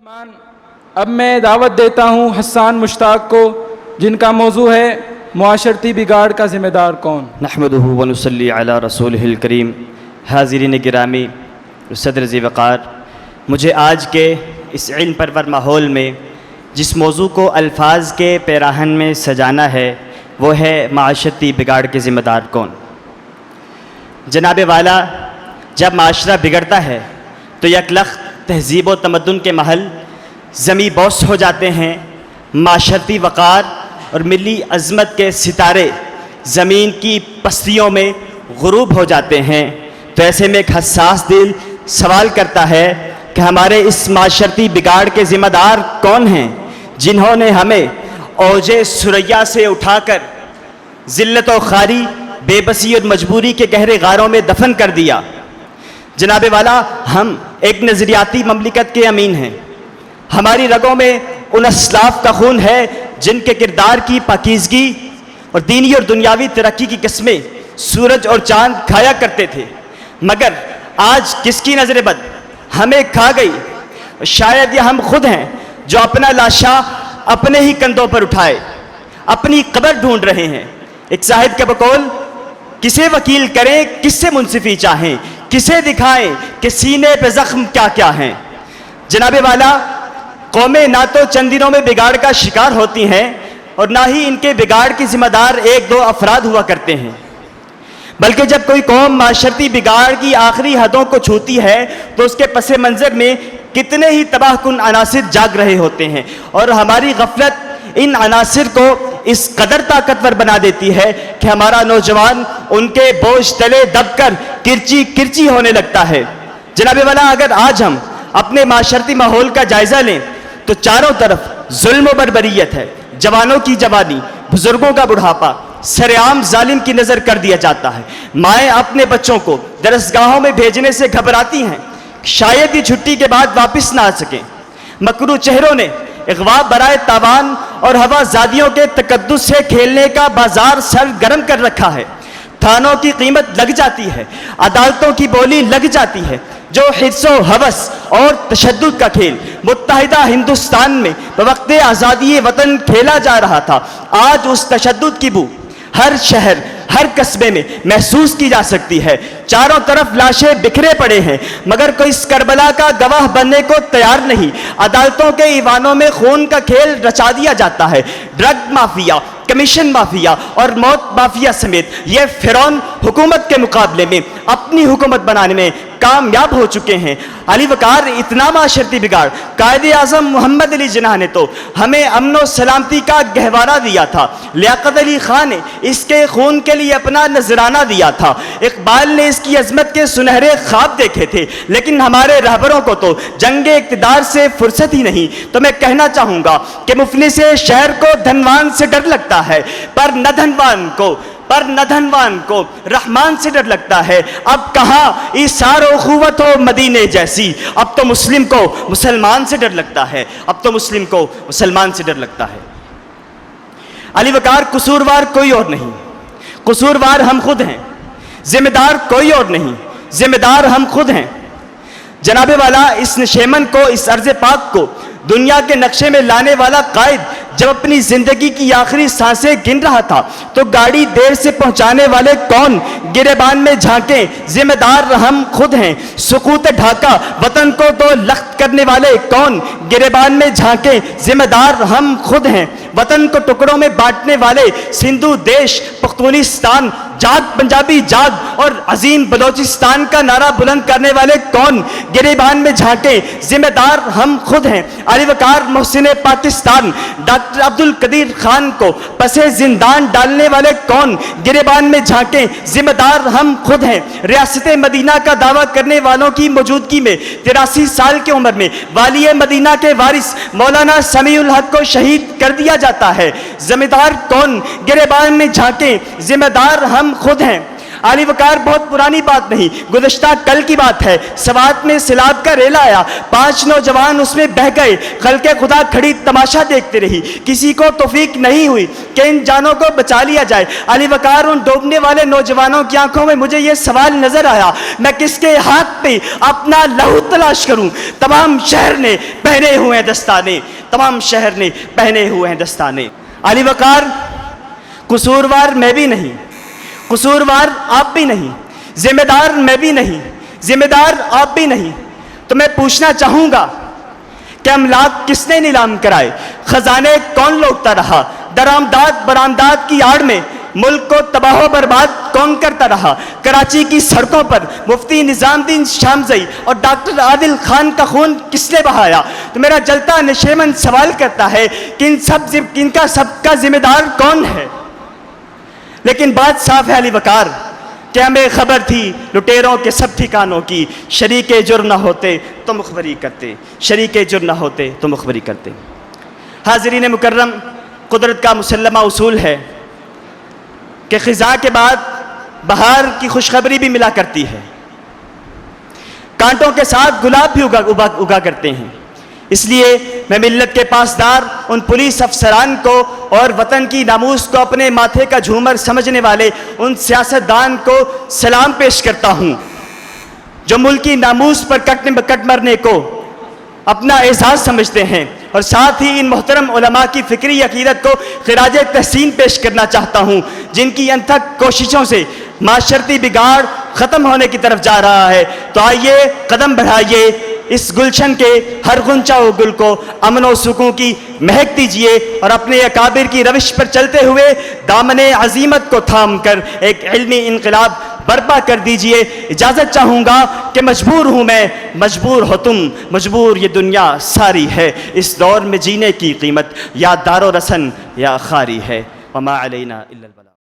الرحمن اب میں دعوت دیتا ہوں حسان مشتاق کو، جن کا موضوع ہے معاشرتی بگاڑ کا ذمہ دار کون۔ نحمدہ ونصلی علی رسولہ الکریم۔ حاضرین گرامی، صدر ذی وقار، مجھے آج کے اس علم پرور ماحول میں جس موضوع کو الفاظ کے پیراہن میں سجانا ہے وہ ہے معاشرتی بگاڑ کے ذمہ دار کون۔ جناب والا، جب معاشرہ بگڑتا ہے تو یک لخت تہذیب و تمدن کے محل زمیں بوس ہو جاتے ہیں، معاشرتی وقار اور ملی عظمت کے ستارے زمین کی پستیوں میں غروب ہو جاتے ہیں۔ تو ایسے میں ایک حساس دل سوال کرتا ہے کہ ہمارے اس معاشرتی بگاڑ کے ذمہ دار کون ہیں، جنہوں نے ہمیں اوج ثریا سے اٹھا کر ذلت و خواری، بے بسی اور مجبوری کے گہرے غاروں میں دفن کر دیا۔ جناب والا، ہم ایک نظریاتی مملکت کے امین ہیں۔ ہماری رگوں میں ان اسلاف کا خون ہے جن کے کردار کی پاکیزگی اور دینی اور دنیاوی ترقی کی قسمیں سورج اور چاند کھایا کرتے تھے، مگر آج کس کی نظر بد ہمیں کھا گئی۔ شاید یہ ہم خود ہیں جو اپنا لاشا اپنے ہی کندھوں پر اٹھائے اپنی قبر ڈھونڈ رہے ہیں۔ ایک صاحب کے بقول، کسے وکیل کریں، کس سے منصفی چاہیں، کسے دکھائیں کہ سینے پہ زخم کیا کیا ہیں۔ جناب والا، قومیں نہ تو چند دنوں میں بگاڑ کا شکار ہوتی ہیں اور نہ ہی ان کے بگاڑ کی ذمہ دار ایک دو افراد ہوا کرتے ہیں، بلکہ جب کوئی قوم معاشرتی بگاڑ کی آخری حدوں کو چھوتی ہے تو اس کے پس منظر میں کتنے ہی تباہ کن عناصر جاگ رہے ہوتے ہیں، اور ہماری غفلت ان عناصر کو اس قدر طاقتور بنا دیتی ہے کہ ہمارا نوجوان ان کے بوجھ تلے دب کر کرچی کرچی ہونے لگتا ہے۔ جناب والا، اگر آج ہم اپنے معاشرتی ماحول کا جائزہ لیں تو چاروں طرف ظلم و بربریت ہے۔ جوانوں کی جوانی، بزرگوں کا بڑھاپا سر عام ظالم کی نظر کر دیا جاتا ہے۔ مائیں اپنے بچوں کو درسگاہوں میں بھیجنے سے گھبراتی ہیں، شاید ہی چھٹی کے بعد واپس نہ آ سکیں۔ مکروہ چہروں نے اغوا برائے تاوان اور ہوا زادیوں کے تقدس سے کھیلنے کا بازار سر گرم کر رکھا ہے۔ تھانوں کی قیمت لگ جاتی ہے، عدالتوں کی بولی لگ جاتی ہے۔ جو حرص و ہوس اور تشدد کا کھیل متحدہ ہندوستان میں بوقت آزادی وطن کھیلا جا رہا تھا، آج اس تشدد کی بو ہر شہر، ہر قصبے میں محسوس کی جا سکتی ہے۔ چاروں طرف لاشیں بکھرے پڑے ہیں، مگر کوئی اس کربلا کا گواہ بننے کو تیار نہیں۔ عدالتوں کے ایوانوں میں خون کا کھیل رچا دیا جاتا ہے۔ ڈرگ مافیا، کمیشن مافیا اور موت مافیا سمیت یہ فرعون حکومت کے مقابلے میں اپنی حکومت بنانے میں کامیاب ہو چکے ہیں۔ علی وقار، اتنا معاشرتی بگاڑ قائد اعظم محمد علی جناح نے تو ہمیں امن و سلامتی کا گہوارہ دیا تھا۔ لیاقت علی خان نے اس کے خون کے لیے اپنا نذرانہ دیا تھا۔ اقبال نے اس کی عظمت کے سنہرے خواب دیکھے تھے، لیکن ہمارے رہبروں کو تو جنگ اقتدار سے فرصت ہی نہیں۔ تو میں کہنا چاہوں گا کہ مفلس شہر کو دھنوان سے ڈر لگتا ہے، پر نہ دھنوان کو رحمان سے ڈر لگتا ہے۔ اب کہاں ایثار و اخوت و مدینے جیسی، اب تو مسلم کو مسلمان سے ڈر لگتا ہے، اب تو مسلم کو مسلمان سے ڈر لگتا ہے۔ علی وقار، قصوروار کوئی اور نہیں، قصوروار ہم خود ہیں۔ ذمہ دار کوئی اور نہیں، ذمہ دار ہم خود ہیں۔ جناب والا، اس نشیمن کو، اس ارض پاک کو دنیا کے نقشے میں لانے والا قائد جب اپنی زندگی کی آخری سانسیں گن رہا تھا تو گاڑی دیر سے پہنچانے والے کون گریبان میں جھانکیں، ذمہ دار ہم خود ہیں۔ سقوط ڈھاکہ وطن کو دو لخت کرنے والے کون، گریبان میں جھانکیں، ذمہ دار ہم خود ہیں۔ وطن کو ٹکڑوں میں بانٹنے والے سندھو دیش، پختونستان، جاگ پنجابی جاگ اور عظیم بلوچستان کا نعرہ بلند کرنے والے کون، گریبان میں جھانکیں، ذمہ دار ہم خود ہیں۔ علی وقار، محسن پاکستان ڈاکٹر عبدالقدیر خان کو پسے زندان ڈالنے والے کون، گریبان میں جھانکیں، ذمہ دار ہم خود ہیں۔ ریاست مدینہ کا دعویٰ کرنے والوں کی موجودگی میں 83 سال کی عمر میں والی مدینہ کے وارث مولانا سمیع الحق کو شہید کر دیا جاتا ہے، ذمہ دار کون، گریبان میں جھانکیں، ذمہ دار ہم خود ہیں۔ علی وقار بہت پرانی بات نہیں، گزشتہ کل کی بات ہے۔ سوات میں سیلاب کا ریلا آیا، 5 نوجوان اس میں بہہ گئے، خلق خدا کھڑی تماشا دیکھتے رہی، کسی کو توفیق نہیں ہوئی کہ ان جانوں کو بچا لیا جائے۔ علی وقار ان ڈوبنے والے نوجوانوں کی آنکھوں میں مجھے یہ سوال نظر آیا، میں کس کے ہاتھ پہ اپنا لہو تلاش کروں؟ تمام شہر نے پہنے ہوئے ہیں دستانے، تمام شہر نے پہنے ہوئے ہیں دستانے۔ علی وقار قصوروار میں بھی نہیں، قصوروار آپ بھی نہیں، ذمہ دار میں بھی نہیں، ذمہ دار آپ بھی نہیں۔ تو میں پوچھنا چاہوں گا کہ املاک کس نے نیلام کرائے؟ خزانے کون لوٹتا رہا؟ درآمدات برآمدات کی آڑ میں ملک کو تباہ و برباد کون کرتا رہا؟ کراچی کی سڑکوں پر مفتی نظام الدین شامزئی اور ڈاکٹر عادل خان کا خون کس نے بہایا؟ تو میرا جلتا نشیمن سوال کرتا ہے کہ ان کا سب کا ذمہ دار کون ہے؟ لیکن بات صاف ہے علی وقار کہ ہمیں خبر تھی لٹیروں کے سب ٹھکانوں کی، شریک جرم نہ ہوتے تو مخبری کرتے، شریک جرم نہ ہوتے تو مخبری کرتے۔ حاضرین مکرم، قدرت کا مسلمہ اصول ہے کہ خزاں کے بعد بہار کی خوشخبری بھی ملا کرتی ہے، کانٹوں کے ساتھ گلاب بھی اگا کرتے ہیں۔ اس لیے میں ملت کے پاسدار ان پولیس افسران کو اور وطن کی ناموس کو اپنے ماتھے کا جھومر سمجھنے والے ان سیاستدان کو سلام پیش کرتا ہوں جو ملکی ناموس پر کٹ مرنے کو اپنا اعزاز سمجھتے ہیں، اور ساتھ ہی ان محترم علماء کی فکری عقیدت کو خراج تحسین پیش کرنا چاہتا ہوں جن کی انتھک کوششوں سے معاشرتی بگاڑ ختم ہونے کی طرف جا رہا ہے۔ تو آئیے قدم بڑھائیے، اس گلشن کے ہر غنچہ و گل کو امن و سکون کی مہک دیجیے، اور اپنے اکابر کی روش پر چلتے ہوئے دامن عزیمت کو تھام کر ایک علمی انقلاب برپا کر دیجیے۔ اجازت چاہوں گا کہ مجبور ہوں میں، مجبور ہو تم، مجبور یہ دنیا ساری ہے، اس دور میں جینے کی قیمت یا دار و رسن یا خاری ہے۔ وما علینا الا البلاغ۔